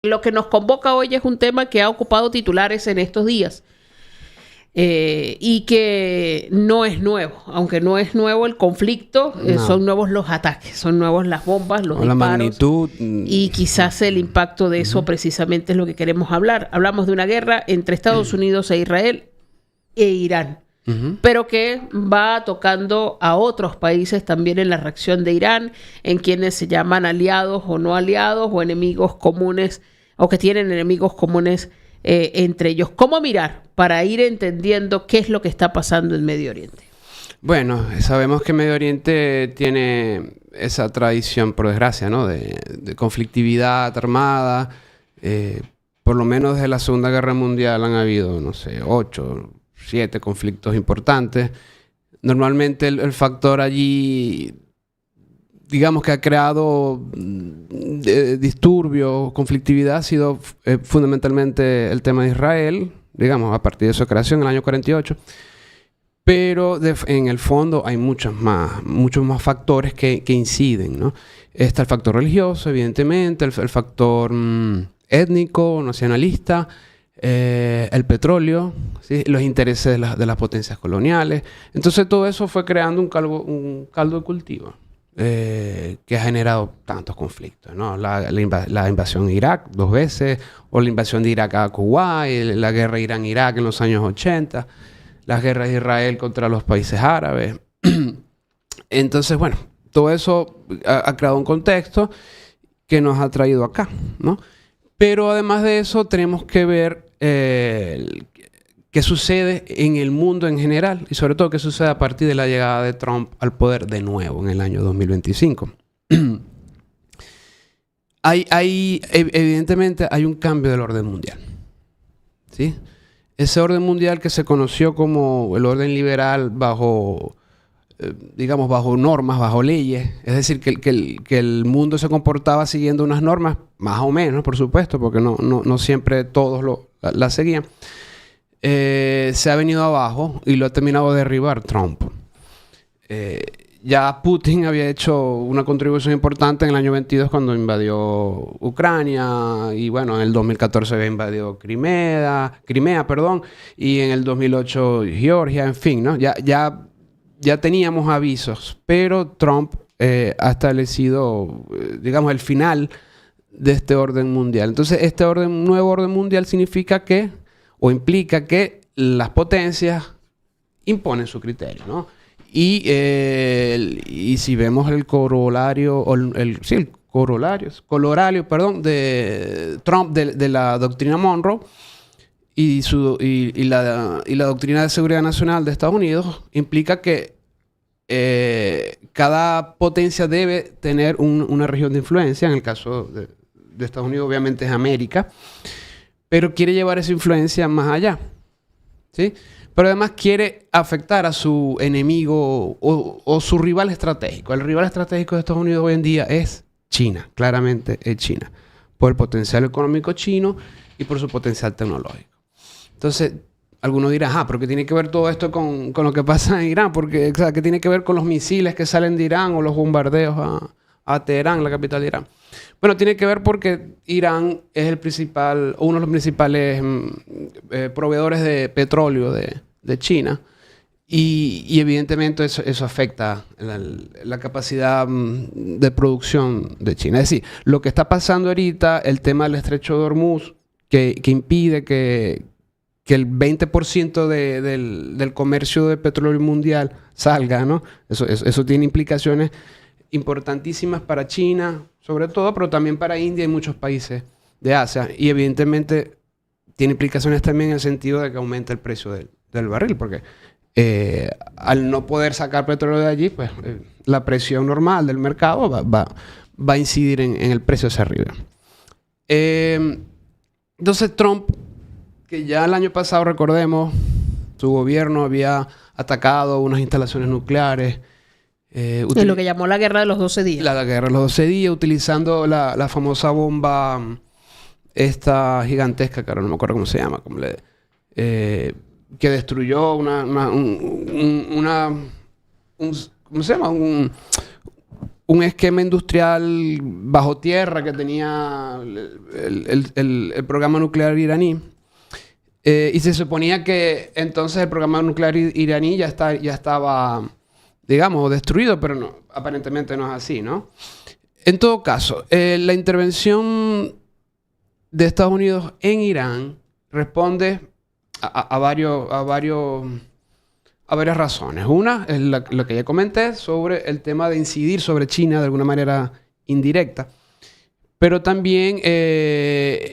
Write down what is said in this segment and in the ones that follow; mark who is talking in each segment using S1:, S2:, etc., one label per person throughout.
S1: lo que nos convoca hoy es un tema que ha ocupado titulares en estos días. Y que no es nuevo, aunque no es nuevo el conflicto, son nuevos los ataques, son nuevos las bombas, los disparos,
S2: la magnitud,
S1: y quizás el impacto de eso precisamente es lo que queremos hablar. Hablamos de una guerra entre Estados Unidos e Israel e Irán, pero que va tocando a otros países también en la reacción de Irán, en quienes se llaman aliados o no aliados o enemigos comunes, o que tienen enemigos comunes entre ellos. ¿Cómo mirar para ir entendiendo qué es lo que está pasando en Medio Oriente?
S2: Bueno, sabemos que Medio Oriente tiene esa tradición, por desgracia, ¿no? de conflictividad armada. Por lo menos desde la Segunda Guerra Mundial han habido, 8, 7 conflictos importantes. Normalmente el factor allí, digamos, que ha creado disturbios, conflictividad, ha sido fundamentalmente el tema de Israel, digamos, a partir de su creación en el año 48. Pero en el fondo hay muchos más factores que inciden, ¿no? Está el factor religioso, evidentemente, el factor étnico, nacionalista, el petróleo, ¿sí? Los intereses de las potencias coloniales. Entonces todo eso fue creando un caldo de cultivo que ha generado tantos conflictos, ¿no? La invasión de Irak 2 veces, o la invasión de Irak a Kuwait, la guerra Irán-Irak en los años 80, las guerras de Israel contra los países árabes. Entonces, bueno, todo eso ha creado un contexto que nos ha traído acá, ¿no? Pero además de eso, tenemos que ver qué sucede en el mundo en general y sobre todo qué sucede a partir de la llegada de Trump al poder de nuevo en el año 2025. Evidentemente hay un cambio del orden mundial, ¿sí? Ese orden mundial que se conoció como el orden liberal bajo normas, bajo leyes. Es decir, que el mundo se comportaba siguiendo unas normas, más o menos, por supuesto, porque no siempre todos las seguían. Se ha venido abajo y lo ha terminado de derribar Trump. Ya Putin había hecho una contribución importante en el año 22 cuando invadió Ucrania, y bueno, en el 2014 había invadido Crimea, y en el 2008 Georgia, en fin, ¿no? Ya teníamos avisos, pero Trump ha establecido, digamos, el final de este orden mundial. Entonces, este nuevo orden mundial significa que, o implica que las potencias imponen su criterio, ¿no? Y si vemos el corolario, de Trump, de la doctrina Monroe, y la doctrina de seguridad nacional de Estados Unidos, implica que cada potencia debe tener una región de influencia. En el caso de Estados Unidos, obviamente es América, pero quiere llevar esa influencia más allá, ¿sí? Pero además quiere afectar a su enemigo o su rival estratégico. El rival estratégico de Estados Unidos hoy en día es China, claramente es China, por el potencial económico chino y por su potencial tecnológico. Entonces, algunos dirán, pero ¿qué tiene que ver todo esto con lo que pasa en Irán? Porque, o sea, ¿qué tiene que ver con los misiles que salen de Irán o los bombardeos a Teherán, la capital de Irán? Bueno, tiene que ver porque Irán es uno de los principales proveedores de petróleo de China, y evidentemente eso afecta la capacidad de producción de China. Es decir, lo que está pasando ahorita, el tema del estrecho de Hormuz, que impide que el 20% del comercio de petróleo mundial salga, ¿no? Eso tiene implicaciones importantísimas para China, sobre todo, pero también para India y muchos países de Asia. Y evidentemente tiene implicaciones también en el sentido de que aumenta el precio del barril, porque al no poder sacar petróleo de allí, pues la presión normal del mercado va a incidir en el precio hacia arriba. Entonces Trump, que ya el año pasado, recordemos, su gobierno había atacado unas instalaciones nucleares.
S1: En lo que llamó la guerra de los 12 días.
S2: La guerra de los 12 días, utilizando la famosa bomba esta gigantesca, que ahora no me acuerdo cómo se llama, que destruyó ¿cómo se llama? un esquema industrial bajo tierra que tenía el programa nuclear iraní. Y se suponía que entonces el programa nuclear iraní ya estaba, digamos, destruido, pero no, aparentemente no es así, ¿no? En todo caso, la intervención de Estados Unidos en Irán responde a varias razones. Una es lo que ya comenté sobre el tema de incidir sobre China de alguna manera indirecta, pero también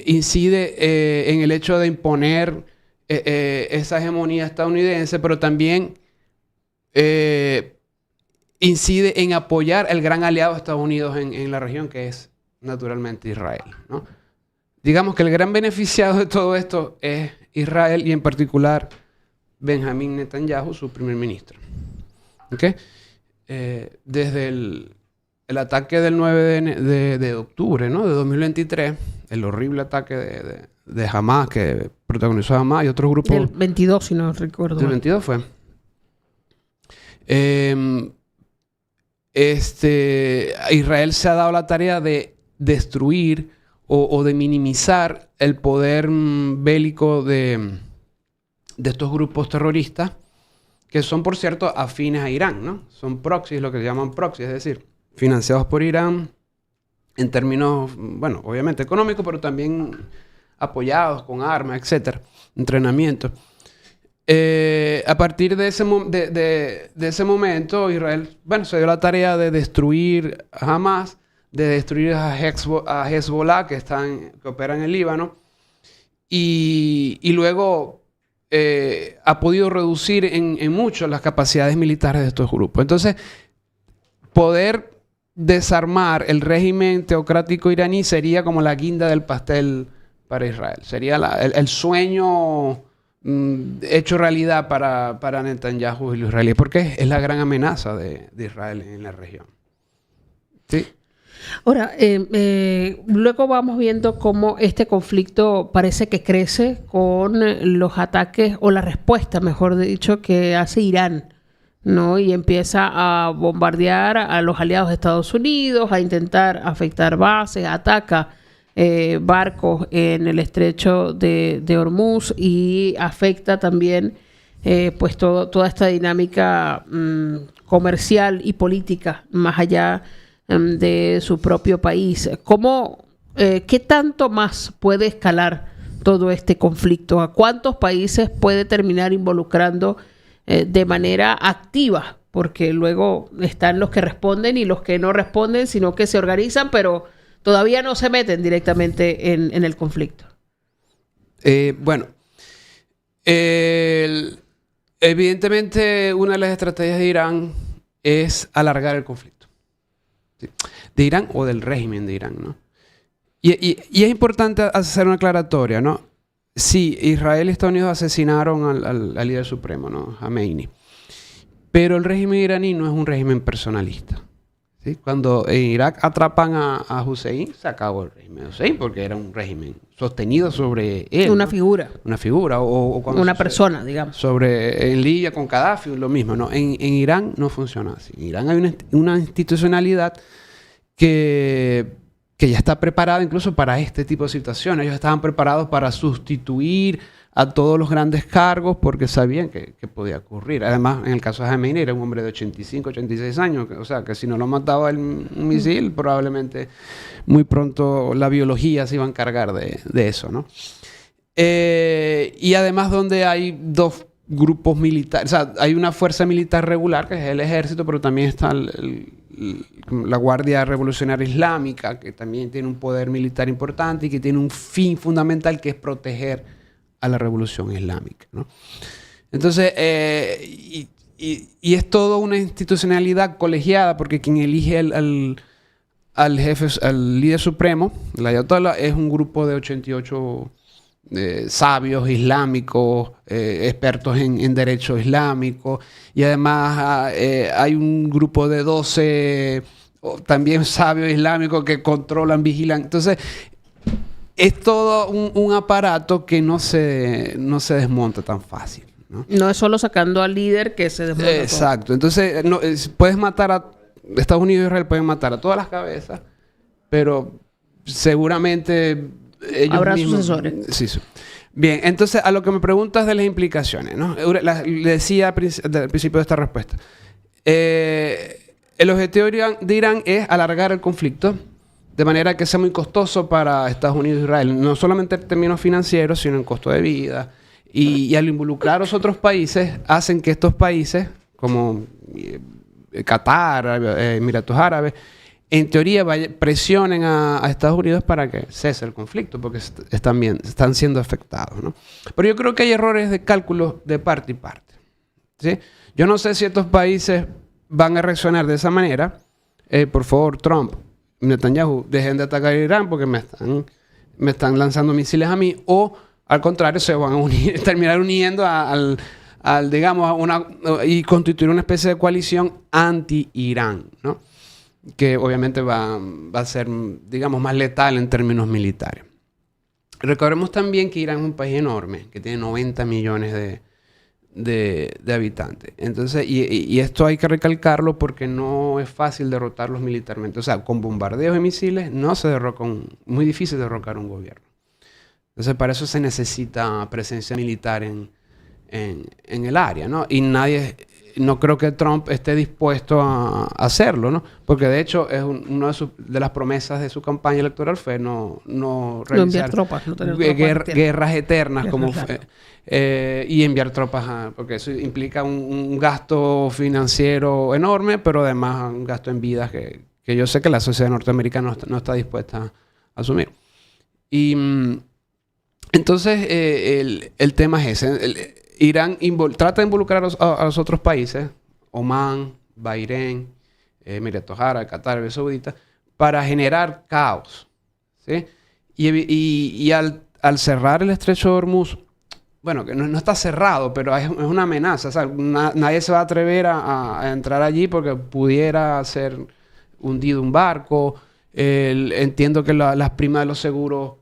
S2: incide en el hecho de imponer esa hegemonía estadounidense, pero también incide en apoyar el gran aliado de Estados Unidos en la región, que es naturalmente Israel, ¿no? Digamos que el gran beneficiado de todo esto es Israel y en particular Benjamín Netanyahu, su primer ministro. ¿Okay? Desde el ataque del 9 de octubre, ¿no?, de 2023, el horrible ataque de Hamas que protagonizó Hamas y otros grupos.
S1: Del 22, si no recuerdo.
S2: Del 22 fue. Israel se ha dado la tarea de destruir o de minimizar el poder bélico de estos grupos terroristas, que son, por cierto, afines a Irán, ¿no? Son proxies, lo que se llaman proxies, es decir, financiados por Irán en términos, bueno, obviamente económicos, pero también apoyados con armas, etcétera, entrenamiento. A partir de ese momento, Israel, bueno, se dio la tarea de destruir a Hamas, de destruir a Hezbollah, que opera en el Líbano, y luego ha podido reducir en mucho las capacidades militares de estos grupos. Entonces, poder desarmar el régimen teocrático iraní sería como la guinda del pastel para Israel. Sería el sueño hecho realidad para Netanyahu y los israelíes, porque es la gran amenaza de Israel en la región. ¿Sí?
S1: Ahora, luego vamos viendo cómo este conflicto parece que crece con los ataques, o la respuesta, mejor dicho, que hace Irán, ¿no? Y empieza a bombardear a los aliados de Estados Unidos, a intentar afectar bases, ataca barcos en el estrecho de Hormuz y afecta también pues toda esta dinámica comercial y política más allá de su propio país. ¿Qué tanto más puede escalar todo este conflicto? ¿A cuántos países puede terminar involucrando de manera activa? Porque luego están los que responden y los que no responden, sino que se organizan, pero todavía no se meten directamente en el conflicto.
S2: Evidentemente una de las estrategias de Irán es alargar el conflicto. De Irán o del régimen de Irán, ¿no? Y es importante hacer una aclaratoria, ¿no? Sí, Israel y Estados Unidos asesinaron al líder supremo, ¿no?, Khamenei. Pero el régimen iraní no es un régimen personalista, ¿sí? Cuando en Irak atrapan a Hussein, se acabó el régimen de Hussein porque era un régimen sostenido sobre él.
S1: Una, ¿no?,
S2: figura. Una figura. O cuando
S1: una persona, digamos.
S2: En Libia con Gaddafi, lo mismo, ¿no? En Irán no funciona así. En Irán hay una institucionalidad que ya está preparada incluso para este tipo de situaciones. Ellos estaban preparados para sustituir a todos los grandes cargos porque sabían que podía ocurrir. Además, en el caso de Khamenei, era un hombre de 85, 86 años. O sea, que si no lo mataba un misil, probablemente muy pronto la biología se iba a encargar de eso, ¿no? Y además donde hay dos grupos militares, o sea, hay una fuerza militar regular, que es el ejército, pero también está la Guardia Revolucionaria Islámica, que también tiene un poder militar importante y que tiene un fin fundamental, que es proteger a la revolución islámica, ¿no? Entonces, y es toda una institucionalidad colegiada, porque quien elige al jefe, al líder supremo, el ayatollah, es un grupo de 88 sabios islámicos, expertos en derecho islámico, y además hay un grupo de 12 también sabios islámicos que controlan, vigilan. Entonces, es todo un aparato que no se desmonta tan fácil, ¿no?
S1: No es solo sacando al líder que se desmonta.
S2: Exacto. Todo. Entonces, puedes matar Estados Unidos e Israel pueden matar a todas las cabezas, pero seguramente ellos
S1: habrá
S2: mismos...
S1: sucesores.
S2: Sí, sí. Bien, entonces a lo que me preguntas de las implicaciones, ¿no? Le decía al principio de esta respuesta. El objetivo de Irán es alargar el conflicto de manera que sea muy costoso para Estados Unidos e Israel, no solamente en términos financieros, sino en costo de vida. Y al involucrar a los otros países, hacen que estos países, como Qatar, Emiratos Árabes, en teoría presionen a Estados Unidos para que cese el conflicto, porque están siendo afectados, ¿no? Pero yo creo que hay errores de cálculo de parte y parte, ¿sí? Yo no sé si estos países van a reaccionar de esa manera. Por favor, Trump, Netanyahu, dejen de atacar a Irán porque me están lanzando misiles a mí, o al contrario, se van a terminar uniendo digamos, y constituir una especie de coalición anti-Irán, ¿no? Que obviamente va a ser, digamos, más letal en términos militares. Recordemos también que Irán es un país enorme, que tiene 90 millones de habitantes. Entonces, y esto hay que recalcarlo porque no es fácil derrotarlos militarmente. O sea, con bombardeos y misiles no se derroca muy difícil derrocar un gobierno. Entonces, para eso se necesita presencia militar en el área, ¿no? Y no creo que Trump esté dispuesto a hacerlo, ¿no? Porque de hecho es una de las promesas de su campaña electoral fue no realizar
S1: tropas, no tener
S2: guerras eternas y enviar tropas, porque eso implica un gasto financiero enorme, pero además un gasto en vidas que yo sé que la sociedad norteamericana no está dispuesta a asumir. Y entonces el tema es ese. Irán trata de involucrar a los otros países, Omán, Bahrein, Emiratos Árabes, Qatar, Arabia Saudita, para generar caos, ¿sí? Y al cerrar el estrecho de Hormuz, bueno, que no está cerrado, pero es una amenaza. O sea, nadie se va a atrever a entrar allí porque pudiera ser hundido un barco. Entiendo que las primas de los seguros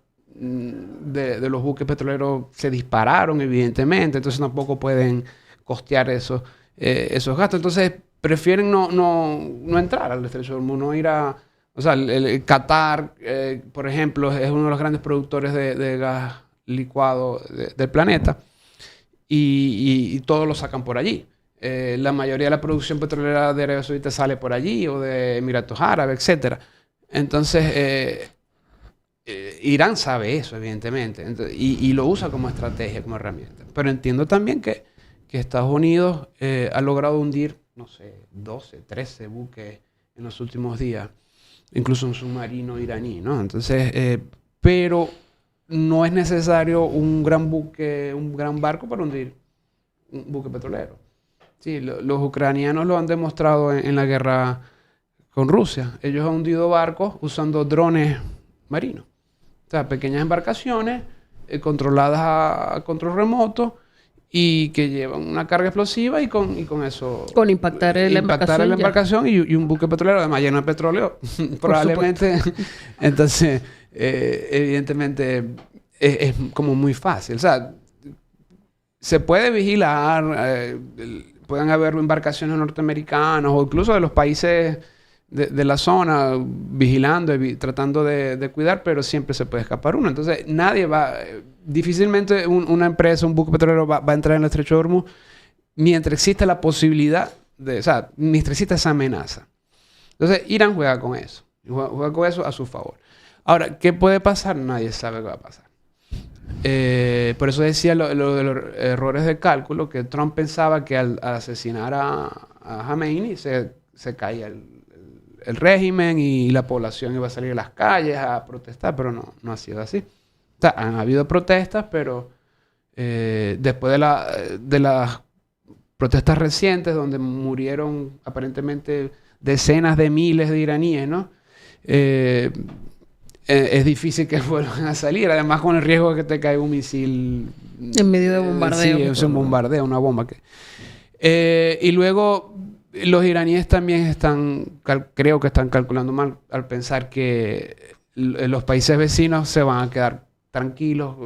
S2: de los buques petroleros se dispararon, evidentemente, entonces tampoco pueden costear esos gastos. Entonces prefieren no entrar al estrecho de Hormuz, no ir a... O sea, el Qatar, por ejemplo, es uno de los grandes productores de gas licuado del planeta y todos lo sacan por allí. La mayoría de la producción petrolera de Arabia Saudita sale por allí o de Emiratos Árabes, etc. Entonces... Irán sabe eso, evidentemente, y lo usa como estrategia, como herramienta. Pero entiendo también que Estados Unidos ha logrado hundir, no sé, 12, 13 buques en los últimos días, incluso un submarino iraní, ¿no? Entonces, pero no es necesario un gran buque, un gran barco para hundir un buque petrolero. Sí, los ucranianos lo han demostrado en la guerra con Rusia. Ellos han hundido barcos usando drones marinos. O sea, pequeñas embarcaciones controladas a control remoto y que llevan una carga explosiva y con eso...
S1: Con impactar la
S2: embarcación y un buque petrolero, además lleno de petróleo, probablemente. Entonces, evidentemente, es como muy fácil. O sea, se puede vigilar, pueden haber embarcaciones norteamericanas o incluso de los países... De la zona, vigilando, tratando de cuidar, pero siempre se puede escapar uno. Entonces, difícilmente una empresa, un buque petrolero va a entrar en el estrecho de Hormuz mientras exista la posibilidad o sea, mientras exista esa amenaza. Entonces, Irán juega con eso. Juega con eso a su favor. Ahora, ¿qué puede pasar? Nadie sabe qué va a pasar. Por eso decía lo de los errores de cálculo, que Trump pensaba que al asesinar a Khamenei se caía el régimen y la población iba a salir a las calles a protestar, pero no ha sido así. O sea, han habido protestas, pero después de las protestas recientes donde murieron aparentemente decenas de miles de iraníes, ¿no? Es difícil que vuelvan a salir, además con el riesgo de que te caiga un misil
S1: en medio de bombardeo.
S2: Sí, es un bombardeo, una bomba. Y luego los iraníes también creo que están calculando mal al pensar que los países vecinos se van a quedar tranquilos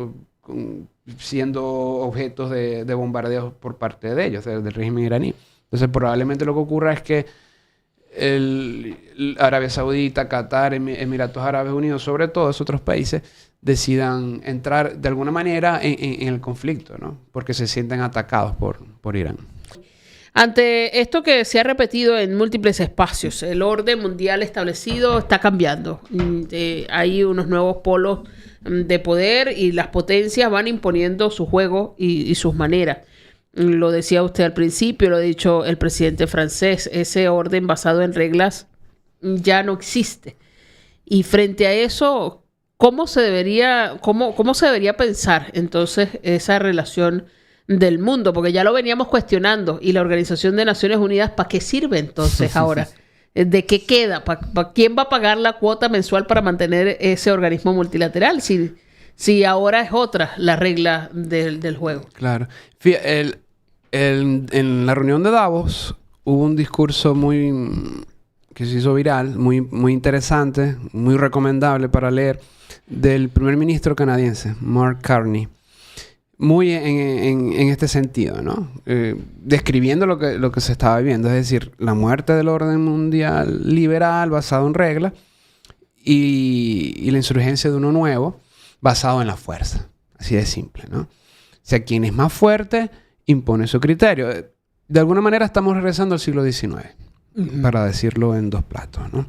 S2: siendo objetos de bombardeos por parte de ellos, del régimen iraní. Entonces probablemente lo que ocurra es que Arabia Saudita, Qatar, Emiratos Árabes Unidos, sobre todo esos otros países, decidan entrar de alguna manera en el conflicto, ¿no? Porque se sienten atacados por Irán.
S1: Ante esto que se ha repetido en múltiples espacios, el orden mundial establecido está cambiando. Hay unos nuevos polos de poder y las potencias van imponiendo su juego y sus maneras. Lo decía usted al principio, lo ha dicho el presidente francés, ese orden basado en reglas ya no existe. Y frente a eso, ¿cómo se debería pensar entonces esa relación del mundo? Porque ya lo veníamos cuestionando. Y la Organización de Naciones Unidas, ¿para qué sirve entonces ahora? ¿De qué queda? ¿Quién va a pagar la cuota mensual para mantener ese organismo multilateral? Si ahora es otra la regla del juego.
S2: Claro. En la reunión de Davos hubo un discurso que se hizo viral, muy interesante, muy recomendable para leer, del primer ministro canadiense, Mark Carney. Muy en este sentido, ¿no? Describiendo lo que se estaba viviendo, es decir, la muerte del orden mundial liberal basado en reglas y la insurgencia de uno nuevo basado en la fuerza. Así de simple, ¿no? O sea, quien es más fuerte impone su criterio. De alguna manera estamos regresando al siglo XIX, para decirlo en dos platos, ¿no?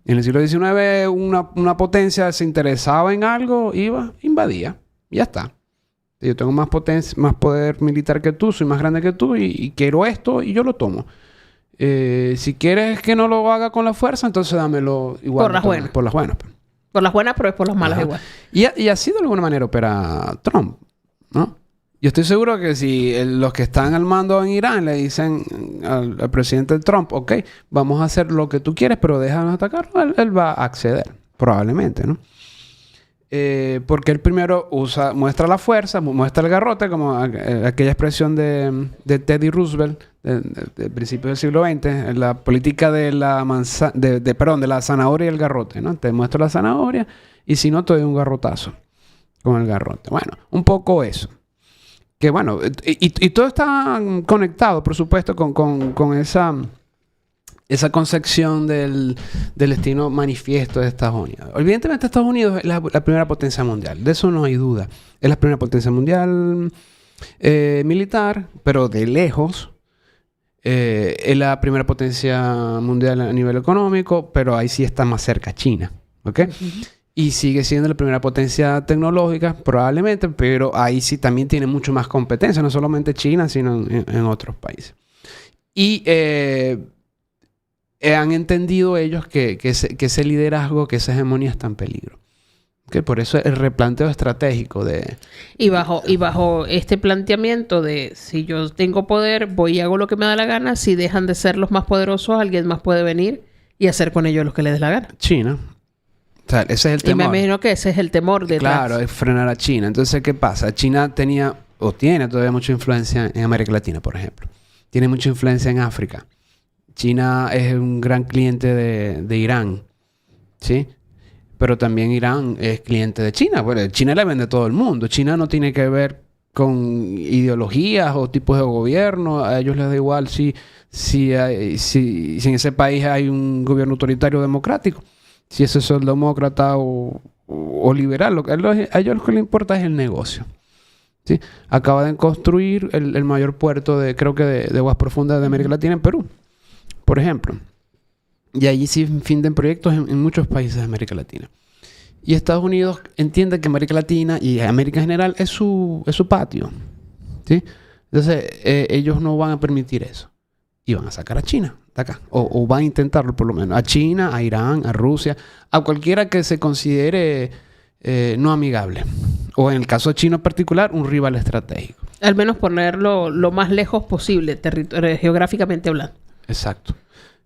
S2: En el siglo XIX una potencia se interesaba en algo, iba, invadía, ya está. Yo tengo más potencia, más poder militar que tú, soy más grande que tú y quiero esto y yo lo tomo. Si quieres que no lo haga con la fuerza, entonces dámelo igual.
S1: Por las buenas.
S2: Por las buenas.
S1: Por las buenas, pero es por las malas igual.
S2: Y así de alguna manera opera Trump, ¿no? Yo estoy seguro que si los que están al mando en Irán le dicen al presidente Trump, ok, vamos a hacer lo que tú quieres, pero déjanos atacarlo, él va a acceder, probablemente, ¿no? Porque él primero muestra la fuerza, muestra el garrote, como aquella expresión de Teddy Roosevelt del principio del siglo XX, la política de la zanahoria y el garrote, ¿no? Te muestro la zanahoria y si no te doy un garrotazo con el garrote. Bueno, un poco eso. Que bueno, y todo está conectado, por supuesto, con esa concepción del destino manifiesto de Estados Unidos. Evidentemente, Estados Unidos es la primera potencia mundial. De eso no hay duda. Es la primera potencia mundial militar, pero de lejos. Es la primera potencia mundial a nivel económico, pero ahí sí está más cerca China. ¿Ok? Uh-huh. Y sigue siendo la primera potencia tecnológica, probablemente, pero ahí sí también tiene mucho más competencia, no solamente China, sino en otros países. Y han entendido ellos que ese liderazgo, que esa hegemonía está en peligro. ¿Okay? Por eso el replanteo estratégico de...
S1: Y bajo este planteamiento de si yo tengo poder, voy y hago lo que me da la gana, si dejan de ser los más poderosos, alguien más puede venir y hacer con ellos lo que les dé la gana.
S2: China. O sea, ese es el temor.
S1: Y me imagino que ese es el temor detrás.
S2: Claro, es frenar a China. Entonces, ¿qué pasa? China tenía o tiene todavía mucha influencia en América Latina, por ejemplo. Tiene mucha influencia en África. China es un gran cliente de Irán, ¿sí? Pero también Irán es cliente de China. Bueno, China le vende a todo el mundo. China no tiene que ver con ideologías o tipos de gobierno. A ellos les da igual si en ese país hay un gobierno autoritario o democrático. Si eso es demócrata o liberal. A ellos lo que les importa es el negocio. ¿Sí? Acaba de construir el mayor puerto de aguas profundas de América Latina en Perú, por ejemplo. Y allí sí finden proyectos en muchos países de América Latina. Y Estados Unidos entiende que América Latina y América en general es su patio. ¿Sí? Entonces, ellos no van a permitir eso. Y van a sacar a China de acá. O van a intentarlo por lo menos. A China, a Irán, a Rusia, a cualquiera que se considere no amigable. O en el caso chino en particular, un rival estratégico.
S1: Al menos ponerlo lo más lejos posible, geográficamente hablando.
S2: Exacto.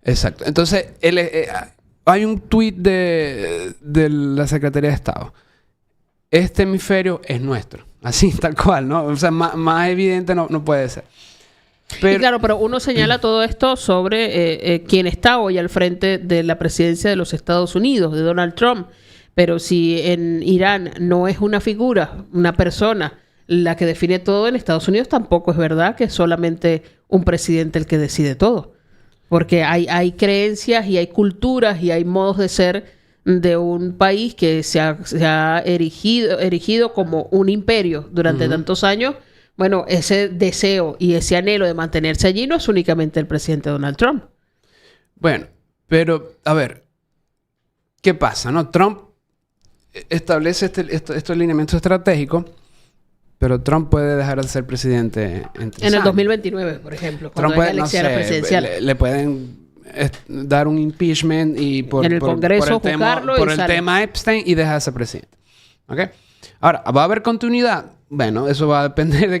S2: Entonces, hay un tuit de la Secretaría de Estado. Este hemisferio es nuestro. Así, tal cual, ¿no? O sea, más evidente no puede ser.
S1: Pero uno señala todo esto sobre quien está hoy al frente de la presidencia de los Estados Unidos, de Donald Trump. Pero si en Irán no es una figura, una persona, la que define todo, en Estados Unidos tampoco es verdad que es solamente un presidente el que decide todo. Porque hay creencias y hay culturas y hay modos de ser de un país que se ha erigido como un imperio durante tantos años. Bueno, ese deseo y ese anhelo de mantenerse allí no es únicamente el presidente Donald Trump.
S2: Bueno, pero, a ver, ¿qué pasa, no? Trump establece estos lineamientos estratégicos, pero Trump puede dejar de ser presidente
S1: en el 2029, por ejemplo, cuando
S2: Trump
S1: haya elecciones presidenciales.
S2: le pueden dar un impeachment y
S1: en el Congreso
S2: por el tema Epstein y dejar de ser presidente. ¿Ok? Ahora, ¿va a haber continuidad? Bueno, eso va a depender de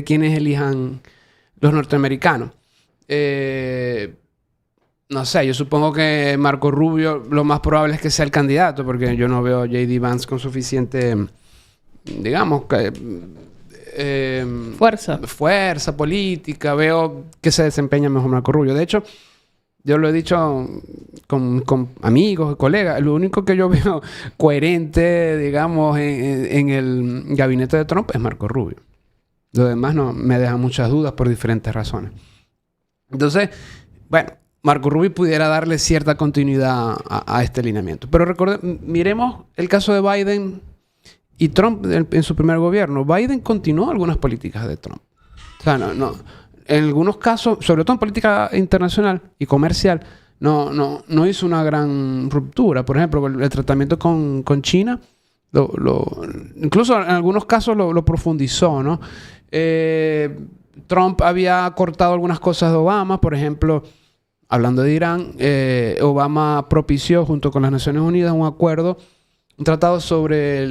S2: quienes elijan los norteamericanos. No sé, yo supongo que Marco Rubio lo más probable es que sea el candidato, porque yo no veo a J.D. Vance con suficiente, digamos, fuerza política. Veo que se desempeña mejor Marco Rubio. De hecho, yo lo he dicho con amigos y colegas, lo único que yo veo coherente, digamos, en el gabinete de Trump es Marco Rubio. Lo demás no me deja muchas dudas por diferentes razones. Entonces, bueno, Marco Rubio pudiera darle cierta continuidad a este lineamiento. Pero miremos el caso de Biden y Trump en su primer gobierno. Biden continuó algunas políticas de Trump. O sea, en algunos casos, sobre todo en política internacional y comercial, no hizo una gran ruptura. Por ejemplo, el tratamiento con China, incluso en algunos casos lo profundizó, ¿no? Trump había cortado algunas cosas de Obama. Por ejemplo, hablando de Irán, Obama propició junto con las Naciones Unidas un tratado sobre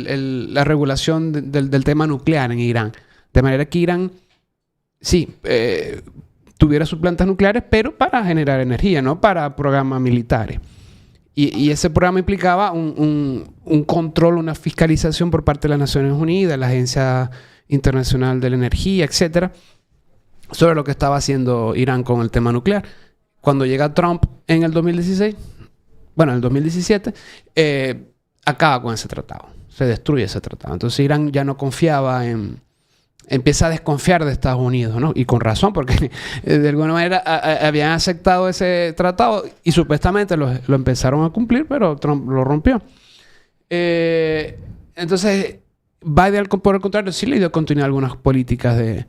S2: la regulación del tema nuclear en Irán. De manera que Irán sí, tuviera sus plantas nucleares, pero para generar energía, no para programas militares. Y ese programa implicaba un control, una fiscalización por parte de las Naciones Unidas, la Agencia Internacional de la Energía, etcétera, sobre lo que estaba haciendo Irán con el tema nuclear. Cuando llega Trump en el 2017, acaba con ese tratado. Se destruye ese tratado. Entonces Irán ya no confiaba empieza a desconfiar de Estados Unidos, ¿no? Y con razón, porque de alguna manera habían aceptado ese tratado y supuestamente lo empezaron a cumplir, pero Trump lo rompió. Entonces, Biden, por el contrario, sí le dio continuidad a algunas políticas de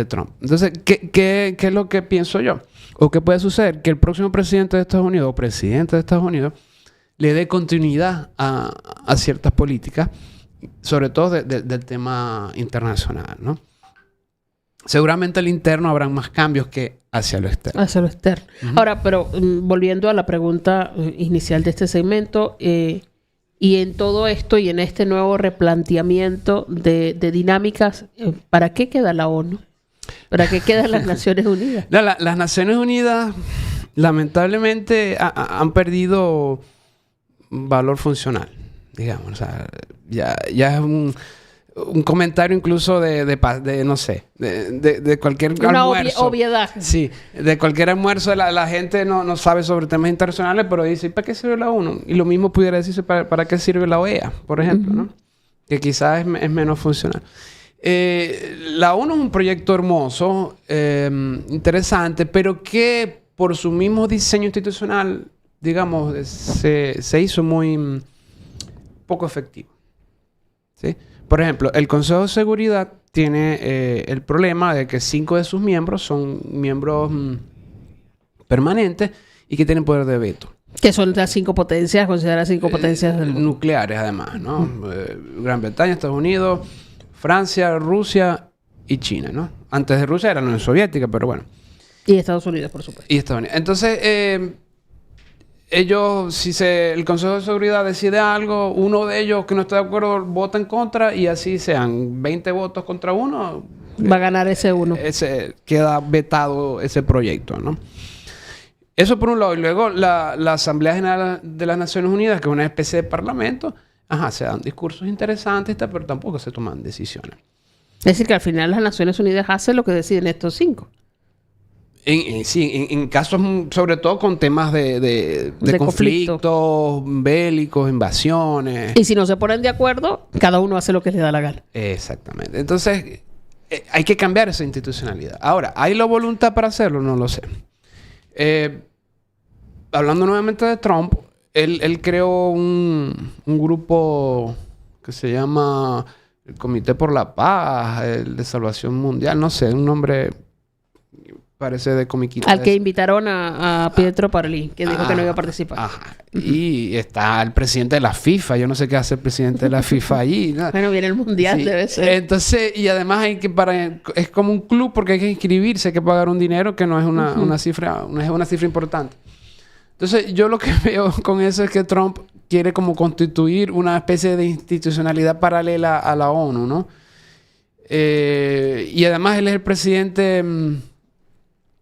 S2: Trump. Entonces, ¿qué es lo que pienso yo? ¿O qué puede suceder? Que el próximo presidente de Estados Unidos o presidente de Estados Unidos le dé continuidad a ciertas políticas, sobre todo del tema internacional, ¿no? Seguramente al interno habrán más cambios que hacia lo externo.
S1: Hacia lo externo. Ahora, pero volviendo a la pregunta inicial de este segmento, y en todo esto y en este nuevo replanteamiento de dinámicas, ¿para qué queda la ONU? ¿Para qué quedan las Naciones Unidas?
S2: No, las Naciones Unidas, lamentablemente, han perdido valor funcional, digamos. O sea, ya es un comentario incluso de cualquier almuerzo.
S1: Obviedad.
S2: Sí, de cualquier almuerzo la gente no sabe sobre temas internacionales, pero dice, ¿para qué sirve la ONU? Y lo mismo pudiera decirse para qué sirve la OEA, por ejemplo, ¿no? Que quizás es menos funcional. La ONU es un proyecto hermoso, interesante, pero que por su mismo diseño institucional, digamos, se hizo muy poco efectivo. ¿Sí? Por ejemplo, el Consejo de Seguridad tiene el problema de que 5 de sus miembros son miembros permanentes y que tienen poder de veto.
S1: Que son las 5 potencias, consideradas 5 potencias del mundo.
S2: Nucleares, además, ¿no? Gran Bretaña, Estados Unidos, Francia, Rusia y China, ¿no? Antes de Rusia era la Unión Soviética, pero bueno.
S1: Y Estados Unidos, por supuesto.
S2: Y Estados Unidos. Entonces, ellos, el Consejo de Seguridad decide algo, uno de ellos que no está de acuerdo vota en contra y así sean 20 votos contra uno.
S1: Va a ganar ese uno.
S2: Queda vetado ese proyecto, ¿no? Eso por un lado. Y luego la Asamblea General de las Naciones Unidas, que es una especie de parlamento, se dan discursos interesantes, pero tampoco se toman decisiones.
S1: Es decir, que al final las Naciones Unidas hacen lo que deciden estos 5.
S2: Sí, en casos, sobre todo con temas de conflictos bélicos, invasiones.
S1: Y si no se ponen de acuerdo, cada uno hace lo que le da la gana.
S2: Exactamente. Entonces, hay que cambiar esa institucionalidad. Ahora, ¿hay la voluntad para hacerlo? No lo sé. Hablando nuevamente de Trump, él creó un grupo que se llama el Comité por la Paz, el de Salvación Mundial, no sé, un nombre parece de comiquita.
S1: Al que invitaron a Pietro Parolin, que dijo que no iba a participar.
S2: Ajá. Y está el presidente de la FIFA. Yo no sé qué hace el presidente de la FIFA allí, ¿no?
S1: Bueno, viene el Mundial,
S2: sí.
S1: Debe ser.
S2: Entonces, y además hay que es como un club porque hay que inscribirse, hay que pagar un dinero que no es una cifra, no es una cifra importante. Entonces, yo lo que veo con eso es que Trump quiere como constituir una especie de institucionalidad paralela a la ONU, ¿no? Y además él es el presidente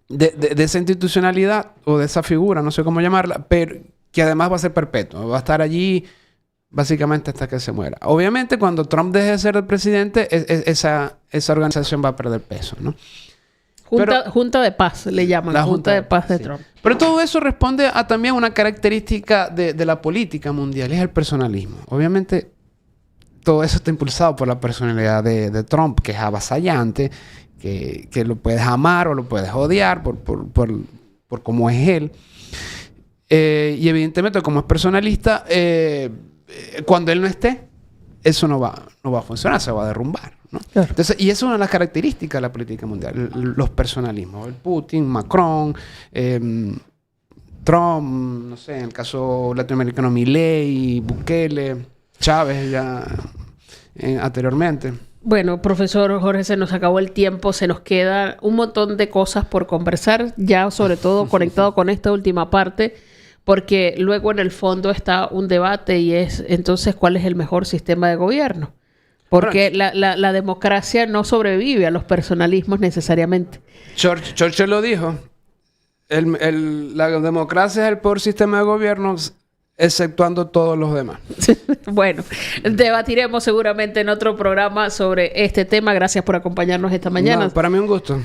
S2: de esa institucionalidad o de esa figura, no sé cómo llamarla, pero que además va a ser perpetuo. Va a estar allí básicamente hasta que se muera. Obviamente, cuando Trump deje de ser el presidente, esa organización va a perder peso, ¿no?
S1: Junta de Paz le llaman. La Junta de Paz de Trump.
S2: Pero todo eso responde a también una característica de la política mundial, es el personalismo. Obviamente, todo eso está impulsado por la personalidad de Trump, que es avasallante, que lo puedes amar o lo puedes odiar por cómo es él. Y evidentemente, como es personalista, cuando él no esté, eso no va a funcionar, se va a derrumbar, ¿no? Claro. Entonces, y eso es una de las características de la política mundial, los personalismos. El Putin, Macron, Trump, no sé, en el caso latinoamericano, Milei, Bukele, Chávez ya anteriormente.
S1: Bueno, profesor Jorge, se nos acabó el tiempo, se nos queda un montón de cosas por conversar, ya sobre todo conectado con esta última parte, porque luego en el fondo está un debate y es entonces cuál es el mejor sistema de gobierno. Porque la democracia no sobrevive a los personalismos necesariamente.
S2: Churchill lo dijo. La democracia es el peor sistema de gobierno, exceptuando todos los demás.
S1: Bueno, debatiremos seguramente en otro programa sobre este tema. Gracias por acompañarnos esta mañana.
S2: No, para mí un gusto.